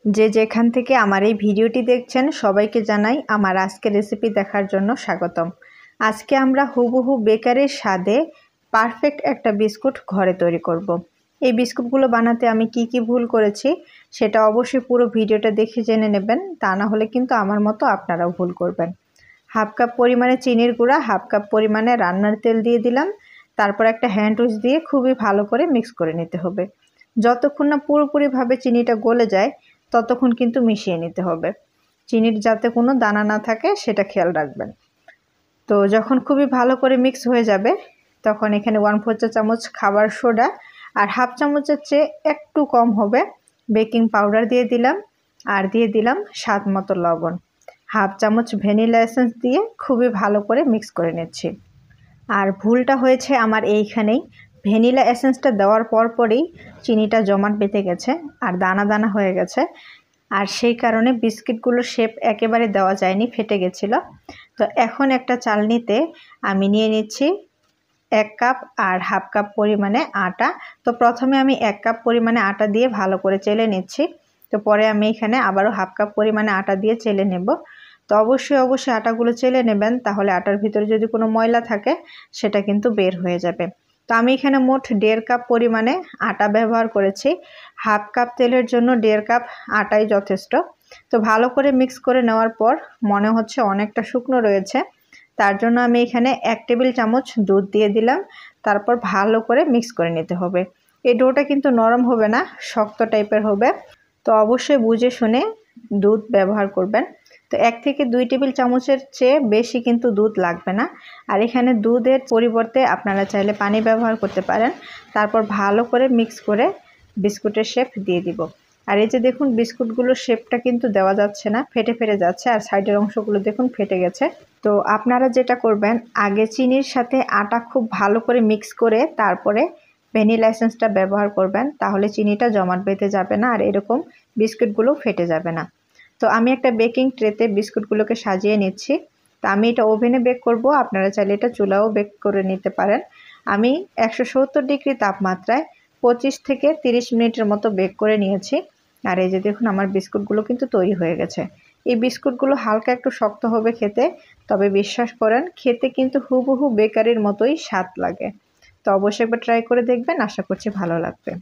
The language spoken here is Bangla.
যে যেখান থেকে আমার এই ভিডিওটি দেখছেন সবাইকে জানাই আমার আজকের রেসিপি দেখার জন্য স্বাগতম। আজকে আমরা হুবহু বেকারির স্বাদে পারফেক্ট একটা বিস্কুট ঘরে তৈরি করব। এই বিস্কুটগুলো বানাতে আমি কি ভুল করেছি সেটা অবশ্যই পুরো ভিডিওটা দেখে জেনে নেবেন, তা না হলে কিন্তু আমার মতো আপনারাও ভুল করবেন। হাফ কাপ পরিমাণে চিনির গুঁড়া, হাফ কাপ পরিমাণে রান্নার তেল দিয়ে দিলাম। তারপর একটা হ্যান্ড উইচ দিয়ে খুবই ভালো করে মিক্স করে নিতে হবে। যতক্ষণ না পুরোপুরিভাবে চিনিটা গলে যায় ততক্ষণ কিন্তু মিশিয়ে নিতে হবে। চিনির যাতে কোনো দানা না থাকে সেটা খেয়াল রাখবেন। তো যখন খুবই ভালো করে মিক্স হয়ে যাবে তখন এখানে 1/4 চা চামচ খাবার সোডা আর হাফ চামচের চেয়ে একটু কম হবে বেকিং পাউডার দিয়ে দিলাম, আর দিয়ে দিলাম স্বাদ মতো লবণ। হাফ চামচ ভ্যানিলা এসেন্স দিয়ে খুবই ভালো করে মিক্স করে নিচ্ছি। আর ভুলটা হয়েছে আমার এইখানেই, ভ্যানিলা এসেন্সটা দেওয়ার পরই চিনিটা জমাট বেঁধে গেছে আর দানা দানা হয়ে গেছে, আর সেই কারণে বিস্কিটগুলোর শেপ একেবারে দেওয়া যায়নি, ফেটে গেছিলো। তো এখন একটা চালনিতে আমি নিয়ে নিচ্ছি 1 কাপ আর হাফ কাপ পরিমাণে আটা। তো প্রথমে আমি 1 কাপ পরিমাণে আটা দিয়ে ভালো করে চেলে নিচ্ছি। তো পরে আমি এখানে আবারও হাফ কাপ পরিমাণে আটা দিয়ে চেলে নেব। তো অবশ্যই আটাগুলো চেলে নেবেন, তাহলে আটার ভিতরে যদি কোনো ময়লা থাকে সেটা কিন্তু বের হয়ে যাবে। তো আমি এখানে মোট 1.5 কাপ পরিমাণে আটা ব্যবহার করেছি। হাফ কাপ তেলের জন্য 1.5 কাপ আটাই যথেষ্ট। তো ভালো করে মিক্স করে নেওয়ার পর মনে হচ্ছে অনেকটা শুকনো রয়েছে, তার জন্য আমি এখানে 1 টেবিল চামচ দুধ দিয়ে দিলাম। তারপর ভালো করে মিক্স করে নিতে হবে। এই ডোটা কিন্তু নরম হবে না, শক্ত টাইপের হবে। তো অবশ্যই বুঝে শুনে দুধ ব্যবহার করবেন। তো 1 থেকে 2 টেবিল চামচের চেয়ে বেশি কিন্তু দুধ লাগবে না। আর এখানে দুধের পরিবর্তে আপনারা চাইলে পানি ব্যবহার করতে পারেন। তারপর ভালো করে মিক্স করে বিস্কুটের শেপ দিয়ে দিব। আর এই যে দেখুন বিস্কুটগুলোর শেপটা কিন্তু দেওয়া যাচ্ছে না, ফেটে যাচ্ছে, আর সাইডের অংশগুলো দেখুন ফেটে গেছে। তো আপনারা যেটা করবেন, আগে চিনির সাথে আটা খুব ভালো করে মিক্স করে তারপরে ভ্যানিলা এসেন্সটা ব্যবহার করবেন, তাহলে চিনিটা জমাট বেঁধে যাবে না আর এরকম বিস্কুটগুলো ফেটে যাবে না। তো আমি একটা বেকিং ট্রেতে বিস্কুটগুলোকে সাজিয়ে নিচ্ছি। তো আমি এটা ওভেনে বেক করব, আপনারা চাইলে এটা চুলাও বেক করে নিতে পারেন। আমি 170 ডিগ্রি তাপমাত্রায় 25 থেকে 30 মিনিটের মতো বেক করে নিয়েছি। আর এই যে দেখুন আমার বিস্কুটগুলো কিন্তু তৈরি হয়ে গেছে। এই বিস্কুটগুলো হালকা একটু শক্ত হবে খেতে, তবে বিশ্বাস করেন খেতে কিন্তু হুবহু বেকারির মতোই স্বাদ লাগে। তো অবশ্যই একবার ট্রাই করে দেখবেন, আশা করছি ভালো লাগবে।